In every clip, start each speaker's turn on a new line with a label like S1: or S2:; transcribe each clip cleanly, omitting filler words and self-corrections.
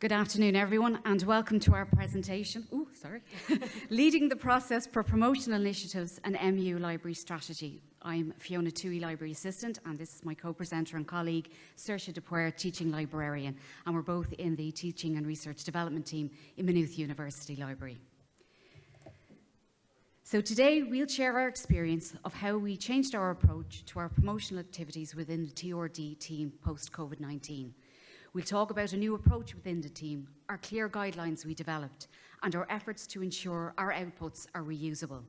S1: Good afternoon, everyone, and welcome to our presentation. Leading the process for promotional initiatives and MU library strategy. I'm Fiona, Tuohy Library Assistant, and this is my co-presenter and colleague, Saoirse and Fiona, Teaching Librarian, and we're both in the Teaching and Research Development team in Maynooth University Library. So today we'll share our experience of how we changed our approach to our promotional activities within the TRD team post-COVID-19. We'll talk about a new approach within the team, our clear guidelines we developed, and our efforts to ensure our outputs are reusable.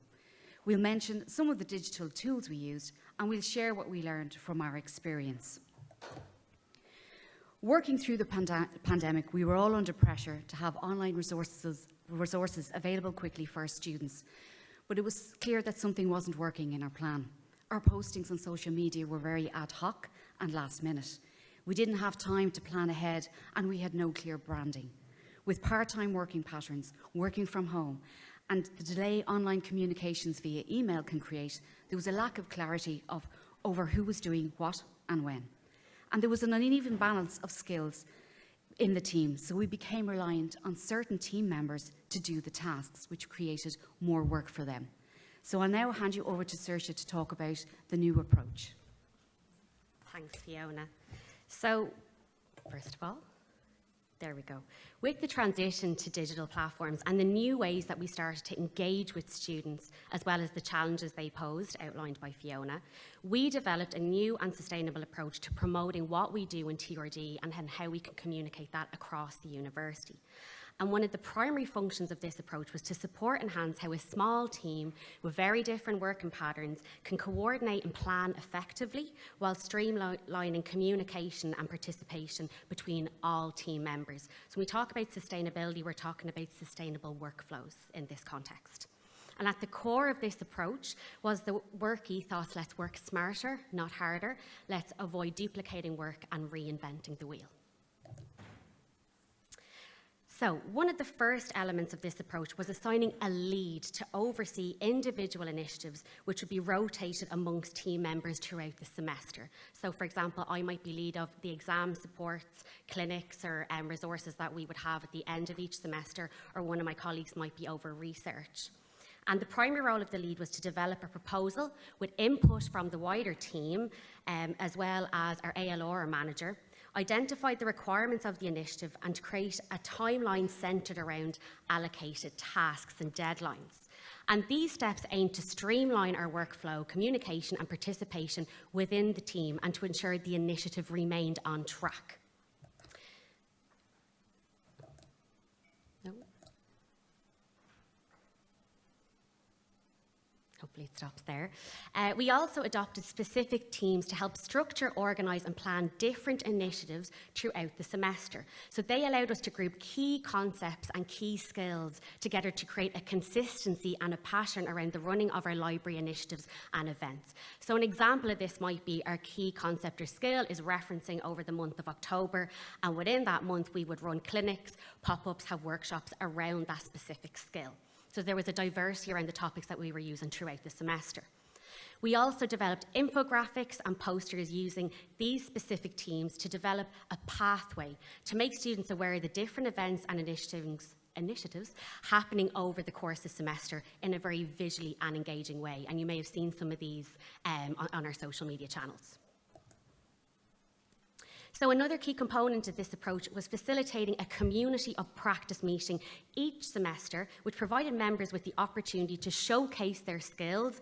S1: We'll mention some of the digital tools we used, and we'll share what we learned from our experience. Working through the pandemic, we were all under pressure to have online resources available quickly for our students, but it was clear that something wasn't working in our plan. Our postings on social media were very ad hoc and last minute. We didn't have time to plan ahead, and we had no clear branding. With part-time working patterns, working from home, and the delay online communications via email can create, there was a lack of clarity over who was doing what and when. And there was an uneven balance of skills in the team, so we became reliant on certain team members to do the tasks, which created more work for them. So I'll now hand you over to Saoirse to talk about the new approach.
S2: Thanks, Fiona. So, first of all, there we go. With the transition to digital platforms and the new ways that we started to engage with students, as well as the challenges they posed, outlined by Fiona, we developed a new and sustainable approach to promoting what we do in TRD and how we can communicate that across the university. And one of the primary functions of this approach was to support and enhance how a small team with very different working patterns can coordinate and plan effectively while streamlining communication and participation between all team members. So when we talk about sustainability, we're talking about sustainable workflows in this context. And at the core of this approach was the work ethos, let's work smarter, not harder. Let's avoid duplicating work and reinventing the wheel. So, one of the first elements of this approach was assigning a lead to oversee individual initiatives which would be rotated amongst team members throughout the semester. So, for example, I might be lead of the exam supports, clinics or resources that we would have at the end of each semester, or one of my colleagues might be over research. And the primary role of the lead was to develop a proposal with input from the wider team, as well as our ALR manager, identify the requirements of the initiative and create a timeline centred around allocated tasks and deadlines. And these steps aim to streamline our workflow, communication and participation within the team and to ensure the initiative remained on track. Hopefully it stops there. We also adopted specific teams to help structure, organise and plan different initiatives throughout the semester. So they allowed us to group key concepts and key skills together to create a consistency and a pattern around the running of our library initiatives and events. So an example of this might be our key concept or skill is referencing over the month of October, and within that month we would run clinics, pop-ups, have workshops around that specific skill. So there was a diversity around the topics that we were using throughout the semester. We also developed infographics and posters using these specific teams to develop a pathway to make students aware of the different events and initiatives happening over the course of the semester in a very visually and engaging way. And you may have seen some of these on our social media channels. So another key component of this approach was facilitating a community of practice meeting each semester, which provided members with the opportunity to showcase their skills,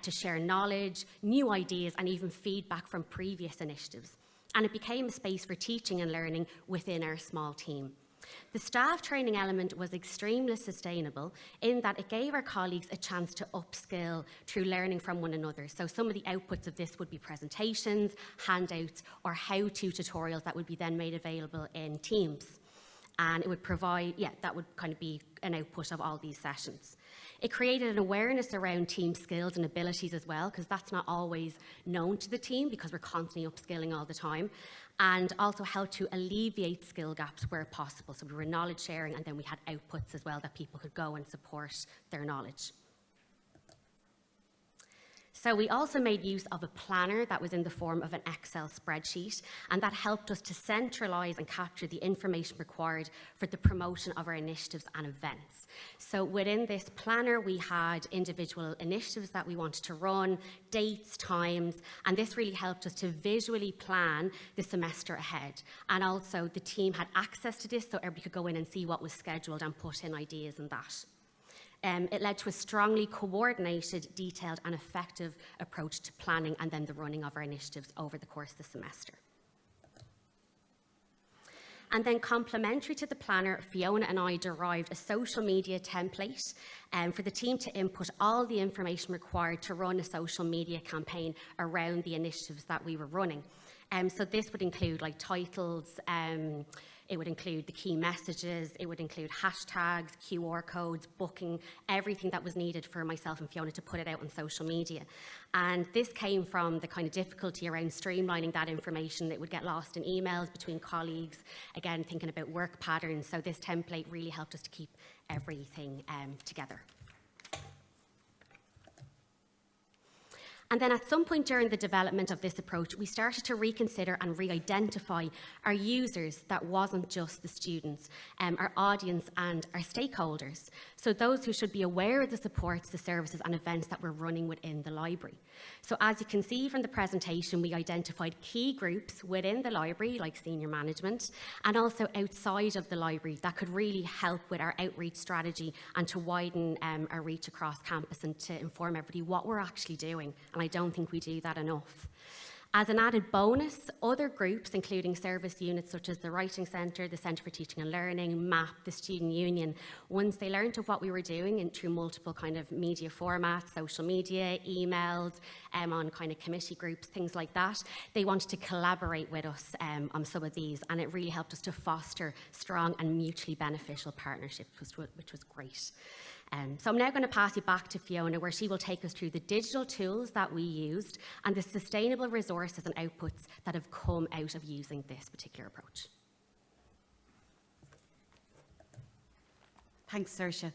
S2: to share knowledge, new ideas, and even feedback from previous initiatives. And it became a space for teaching and learning within our small team. The staff training element was extremely sustainable in that it gave our colleagues a chance to upskill through learning from one another. So some of the outputs of this would be presentations, handouts, or how-to tutorials that would be then made available in Teams. And it would provide, that would kind of be an output of all these sessions. It created an awareness around team skills and abilities as well, because that's not always known to the team because we're constantly upskilling all the time, and also helped to alleviate skill gaps where possible. So we were knowledge sharing, and then we had outputs as well that people could go and support their knowledge. So we also made use of a planner that was in the form of an Excel spreadsheet, and that helped us to centralise and capture the information required for the promotion of our initiatives and events. So within this planner, we had individual initiatives that we wanted to run, dates, times, and this really helped us to visually plan the semester ahead. And also the team had access to this, so everybody could go in and see what was scheduled and put in ideas and that. It led to a strongly coordinated, detailed and effective approach to planning and then the running of our initiatives over the course of the semester. And then complementary to the planner, Fiona and I derived a social media template for the team to input all the information required to run a social media campaign around the initiatives that we were running. So this would include like titles, it would include the key messages, it would include hashtags, QR codes, booking, everything that was needed for myself and Fiona to put it out on social media. And this came from the kind of difficulty around streamlining that information. It would get lost in emails between colleagues, again, thinking about work patterns. So this template really helped us to keep everything together. And then at some point during the development of this approach, we started to reconsider and re-identify our users that wasn't just the students, our audience and our stakeholders. So those who should be aware of the supports, the services and events that we're running within the library. So as you can see from the presentation, we identified key groups within the library, like senior management, and also outside of the library that could really help with our outreach strategy and to widen our reach across campus and to inform everybody what we're actually doing. And I don't think we do that enough. As an added bonus, other groups, including service units such as the Writing Centre, the Centre for Teaching and Learning, MAP, the Student Union, once they learned of what we were doing through multiple kind of media formats, social media, emails, on kind of committee groups, things like that, they wanted to collaborate with us on some of these, and it really helped us to foster strong and mutually beneficial partnerships, which was great. So I'm now going to pass you back to Fiona, where she will take us through the digital tools that we used and the sustainable resources and outputs that have come out of using this particular approach.
S1: Thanks, Saoirse.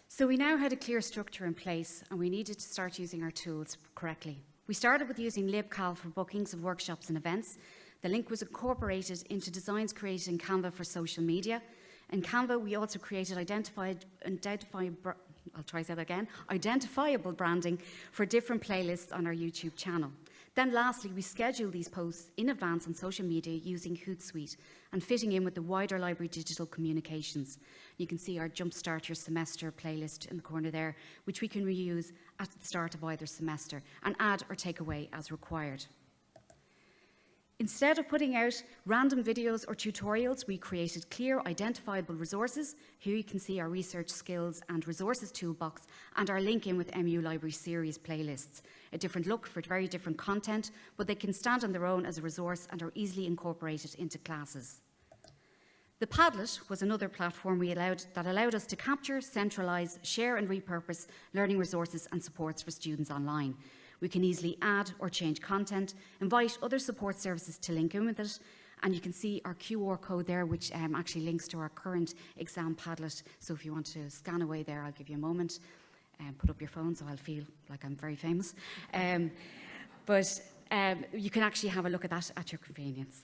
S1: So we now had a clear structure in place and we needed to start using our tools correctly. We started with using LibCal for bookings of workshops and events. The link was incorporated into designs created in Canva for social media. In Canva, we also created identifiable branding for different playlists on our YouTube channel. Then lastly, we scheduled these posts in advance on social media using Hootsuite and fitting in with the wider library digital communications. You can see our Jumpstart Your Semester playlist in the corner there, which we can reuse at the start of either semester and add or take away as required. Instead of putting out random videos or tutorials, we created clear, identifiable resources. Here you can see our research skills and resources toolbox and our link in with MU Library series playlists. A different look for very different content, but they can stand on their own as a resource and are easily incorporated into classes. The Padlet was another platform that allowed us to capture, centralise, share and repurpose learning resources and supports for students online. We can easily add or change content, invite other support services to link in with it, and you can see our QR code there, which actually links to our current exam Padlet. So if you want to scan away there, I'll give you a moment and put up your phone so I'll feel like I'm very famous. But you can actually have a look at that at your convenience.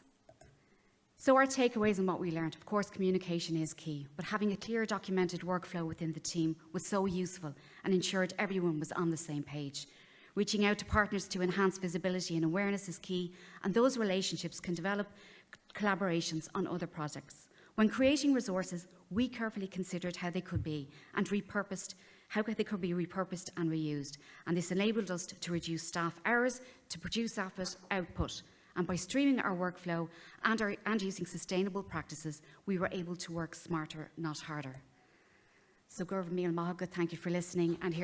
S1: So our takeaways and what we learned, of course, communication is key, but having a clear documented workflow within the team was so useful and ensured everyone was on the same page. Reaching out to partners to enhance visibility and awareness is key, and those relationships can develop collaborations on other projects. When creating resources, we carefully considered how they could be repurposed and reused, and this enabled us to reduce staff hours to produce output. And by streaming our workflow and using sustainable practices, we were able to work smarter, not harder. So, Gurvan Míl Maithagad, thank you for listening. And here